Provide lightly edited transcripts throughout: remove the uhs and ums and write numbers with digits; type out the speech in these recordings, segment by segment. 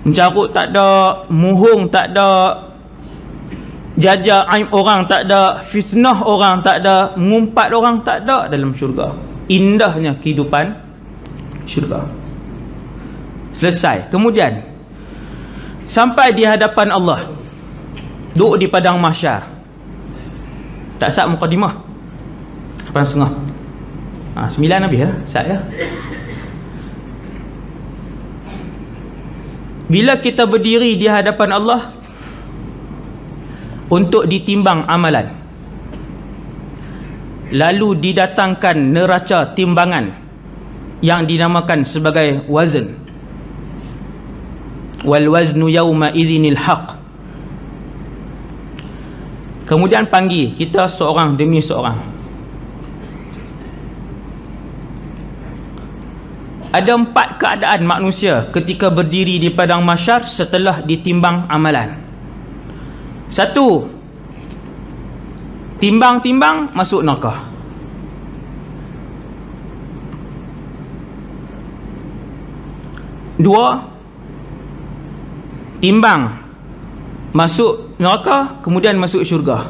Mencarut tak ada, muhung tak ada, jajak aib orang tak ada, fitnah orang tak ada, mengumpat orang tak ada dalam syurga. Indahnya kehidupan syurga. Selesai. Kemudian sampai di hadapan Allah, duduk di padang mahsyar. Tak sah mukadimah 8.30. 9 habis lah, sah ya. Bila kita berdiri di hadapan Allah untuk ditimbang amalan, lalu didatangkan neraca timbangan yang dinamakan sebagai wazn. Wal waznu yawma idzinil haq. Kemudian panggil kita seorang demi seorang. Ada 4 keadaan manusia ketika berdiri di padang mahsyar setelah ditimbang amalan. 1, timbang-timbang masuk neraka. 2, timbang masuk neraka, kemudian masuk syurga.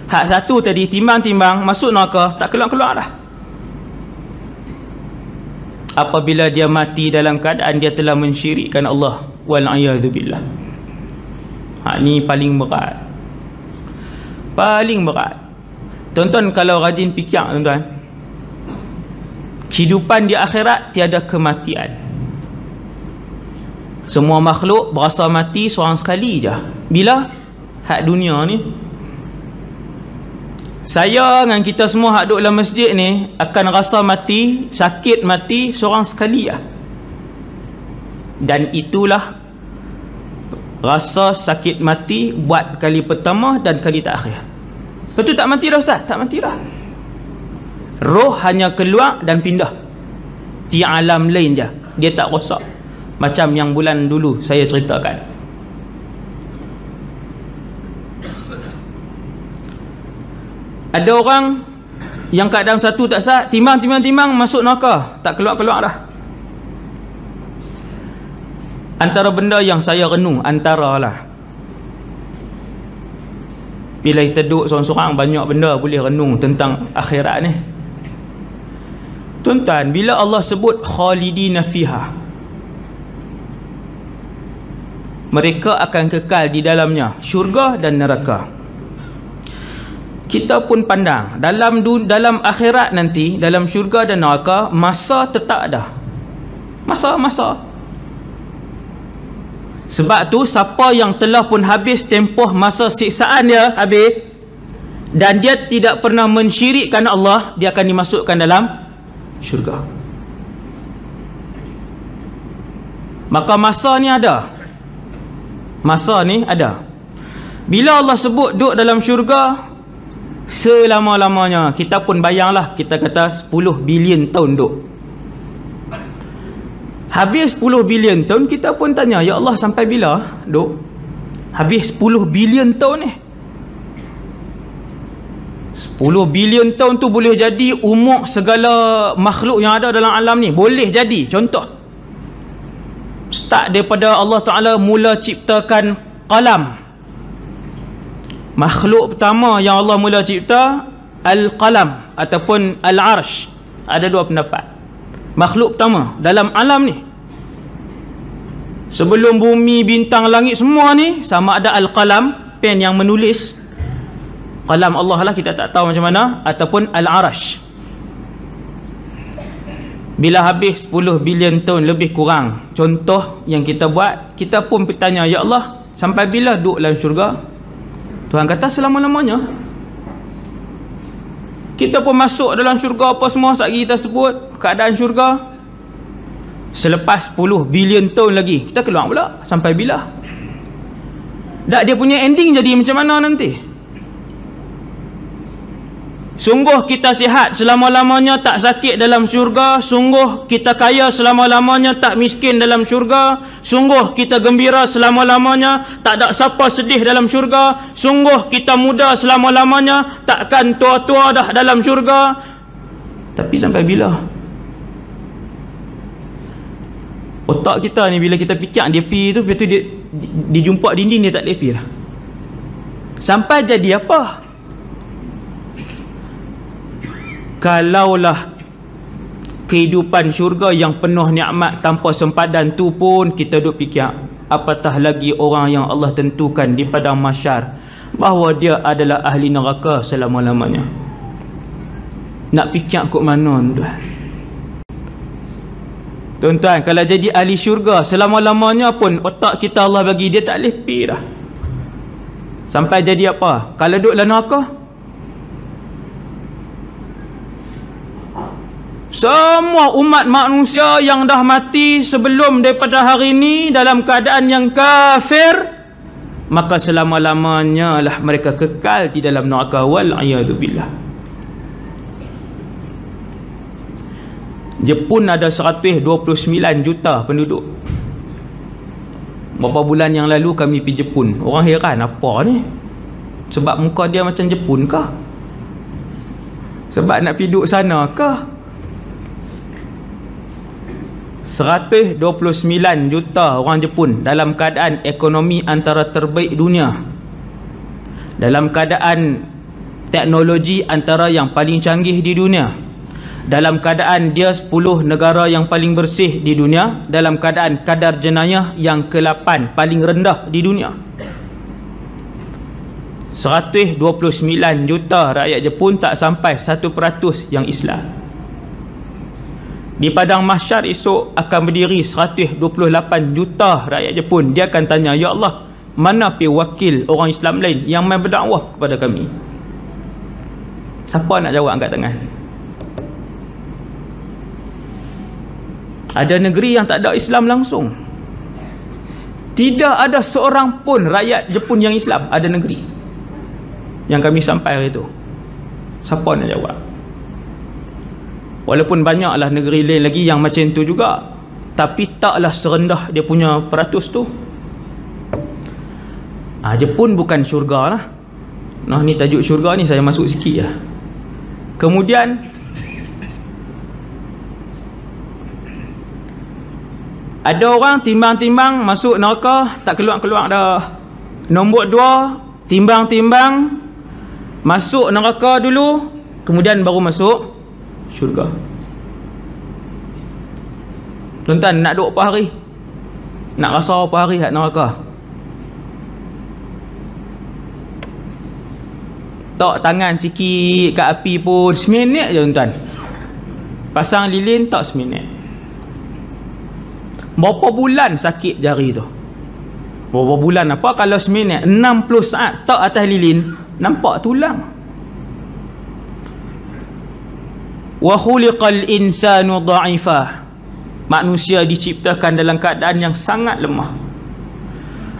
Hak 1 tadi, timbang-timbang masuk neraka, tak keluar-keluar dah. Apabila dia mati dalam keadaan dia telah mensyirikkan Allah, wal'iyadzubillah. Hak ni paling berat. Paling berat. Tuan-tuan kalau rajin fikir, tuan-tuan, kehidupan di akhirat tiada kematian. Semua makhluk berasa mati seorang sekali je. Bila? Hak dunia ni. Saya dengan kita semua hak duduk dalam masjid ni akan rasa mati, sakit mati seorang sekali lah. Dan itulah rasa sakit mati buat kali pertama dan kali terakhir. Lepas tu tak mati dah Ustaz? Tak mati dah. Roh hanya keluar dan pindah di alam lain je. Dia tak rosak. Macam yang bulan dulu saya ceritakan. Ada orang yang keadaan satu tak sah, timbang masuk neraka, tak keluar-keluar dah. Antara benda yang saya renung, antaralah, bila kita duduk seorang-seorang, banyak benda boleh renung tentang akhirat ni. Tuan-tuan, bila Allah sebut khalidina fiha, mereka akan kekal di dalamnya, syurga dan neraka. Kita pun pandang dalam akhirat nanti, dalam syurga dan neraka, masa tetap ada. Masa. Sebab tu siapa yang telah pun habis tempoh masa siksaan dia habis, dan dia tidak pernah mensyirikkan Allah, dia akan dimasukkan dalam syurga. Maka masa ni ada. Masa ni ada. Bila Allah sebut duduk dalam syurga selama-lamanya, kita pun bayanglah, kita kata 10 bilion tahun duduk. Habis 10 bilion tahun, kita pun tanya, ya Allah sampai bila duduk? Habis 10 bilion tahun ni. 10 bilion tahun tu boleh jadi umur segala makhluk yang ada dalam alam ni. Boleh jadi. Contoh, start daripada Allah Ta'ala mula ciptakan qalam. Makhluk pertama yang Allah mula cipta, Al-Qalam ataupun Al-Arsh. Ada 2 pendapat. Makhluk pertama dalam alam ni, sebelum bumi, bintang, langit semua ni, sama ada Al-Qalam, pen yang menulis, qalam Allah lah, kita tak tahu macam mana, ataupun Al-Arsh. Bila habis 10 bilion tahun lebih kurang, contoh yang kita buat, kita pun bertanya, ya Allah sampai bila duduk dalam syurga? Tuhan kata selama-lamanya. Kita pun masuk dalam syurga apa semua sekali kita sebut keadaan syurga. Selepas 10 bilion tahun lagi kita keluar pula. Sampai bila? Tak, dia punya ending jadi macam mana nanti? Sungguh kita sihat selama-lamanya, tak sakit dalam syurga. Sungguh kita kaya selama-lamanya, tak miskin dalam syurga. Sungguh kita gembira selama-lamanya, tak ada siapa sedih dalam syurga. Sungguh kita muda selama-lamanya, takkan tua-tua dah dalam syurga. Tapi sampai bila? Otak kita ni bila kita fikir dia pi tu, lepas tu dia jumpa dinding, dia tak boleh pi lah. Sampai jadi apa? Kalaulah kehidupan syurga yang penuh nikmat tanpa sempadan tu pun kita duk fikir, apatah lagi orang yang Allah tentukan di padang mahsyar bahawa dia adalah ahli neraka selama-lamanya. Nak fikir kok mana tuan? Tuan-tuan, kalau jadi ahli syurga selama-lamanya pun otak kita Allah bagi, dia tak boleh pi dah. Sampai jadi apa? Kalau duduk dalam neraka, semua umat manusia yang dah mati sebelum daripada hari ini dalam keadaan yang kafir, maka selama-lamanya lah mereka kekal di dalam neraka. Wal'iyadzubillah. Jepun ada 129 juta penduduk. Beberapa bulan yang lalu kami pergi Jepun. Orang heran, apa ni? Sebab muka dia macam Jepun kah? Sebab nak pergi duduk sana kah? 129 juta orang Jepun dalam keadaan ekonomi antara terbaik dunia, dalam keadaan teknologi antara yang paling canggih di dunia, dalam keadaan dia 10 negara yang paling bersih di dunia, dalam keadaan kadar jenayah yang ke-8 paling rendah di dunia. 129 juta rakyat Jepun, tak sampai 1% yang Islam. Di padang mahsyar esok akan berdiri 128 juta rakyat Jepun. Dia akan tanya, ya Allah, mana pi wakil orang Islam lain yang mai berdakwah kepada kami? Siapa nak jawab angkat tangan? Ada negeri yang tak ada Islam langsung. Tidak ada seorang pun rakyat Jepun yang Islam. Ada negeri yang kami sampai hari itu. Siapa nak jawab? Walaupun banyaklah negeri lain lagi yang macam tu juga, tapi taklah serendah dia punya peratus tu. Jepun bukan syurga lah. Nah, ni tajuk syurga ni saya masuk sikit lah. Kemudian ada orang timbang-timbang masuk neraka, tak keluar-keluar dah. Nombor 2, timbang-timbang masuk neraka dulu, kemudian baru masuk syurga. Tuan-tuan, nak duduk apa hari? Nak rasa apa hari kat neraka? Tak tangan sikit kat api pun seminit je tuan-tuan. Pasang lilin tak seminit. Berapa bulan sakit jari tu? Berapa bulan apa? Kalau seminit 60 saat tak atas lilin, nampak tulang. Wa khuliqal insanu dha'ifah. Manusia diciptakan dalam keadaan yang sangat lemah.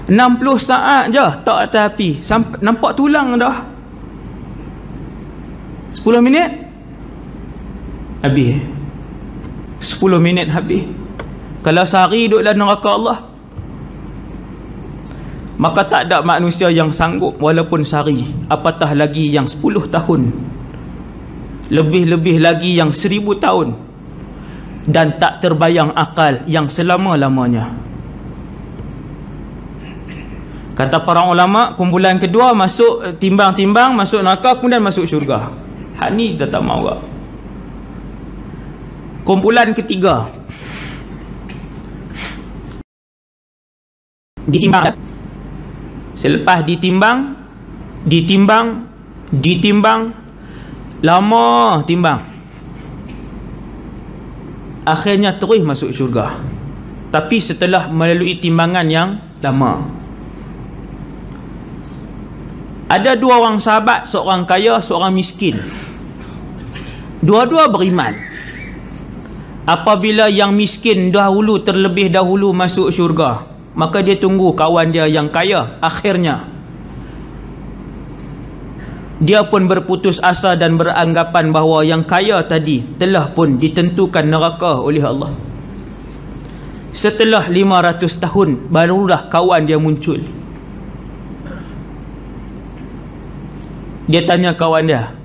60 saat je tak atas api, sampai nampak tulang dah. 10 minit habis. 10 minit habis. Kalau sehari duduk dalam neraka Allah, maka tak ada manusia yang sanggup walaupun sehari, apatah lagi yang 10 tahun, lebih-lebih lagi yang 1000 tahun, dan tak terbayang akal yang selama-lamanya. Kata para ulama, kumpulan kedua masuk timbang-timbang, masuk neraka, kemudian masuk syurga. Hak ni dah tak mahu. Kumpulan ketiga ditimbang. Selepas ditimbang, lama timbang, akhirnya terus masuk syurga. Tapi setelah melalui timbangan yang lama. Ada 2 orang sahabat, seorang kaya, seorang miskin. Dua-dua beriman. Apabila yang miskin terlebih dahulu masuk syurga, maka dia tunggu kawan dia yang kaya. Akhirnya dia pun berputus asa dan beranggapan bahawa yang kaya tadi telah pun ditentukan neraka oleh Allah. Setelah 500 tahun barulah kawan dia muncul. Dia tanya kawan dia,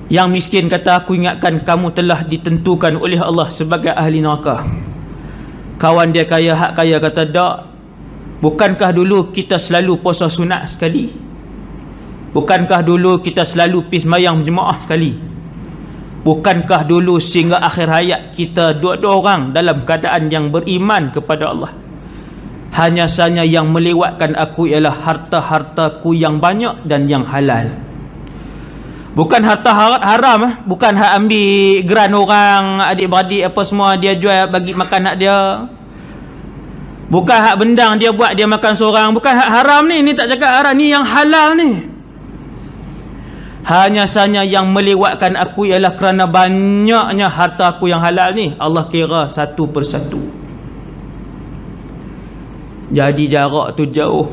yang miskin kata, aku ingatkan kamu telah ditentukan oleh Allah sebagai ahli neraka. Kawan dia kaya, hak kaya kata tak. Bukankah dulu kita selalu puasa sunat sekali? Bukankah dulu kita selalu pergi sembahyang berjemaah sekali? Bukankah dulu sehingga akhir hayat kita dua-dua orang dalam keadaan yang beriman kepada Allah? Hanya saja yang melewatkan aku ialah harta-hartaku yang banyak dan yang halal. Bukan harta haram, bukan hak ambil geran orang, adik-beradik apa semua dia jual bagi makan anak dia. Bukan hak bendang dia buat dia makan seorang, bukan hak haram ni tak cakap haram, ni yang halal ni. Hanya saja yang melewatkan aku ialah kerana banyaknya harta aku yang halal ni. Allah kira satu persatu. Jadi jarak tu jauh.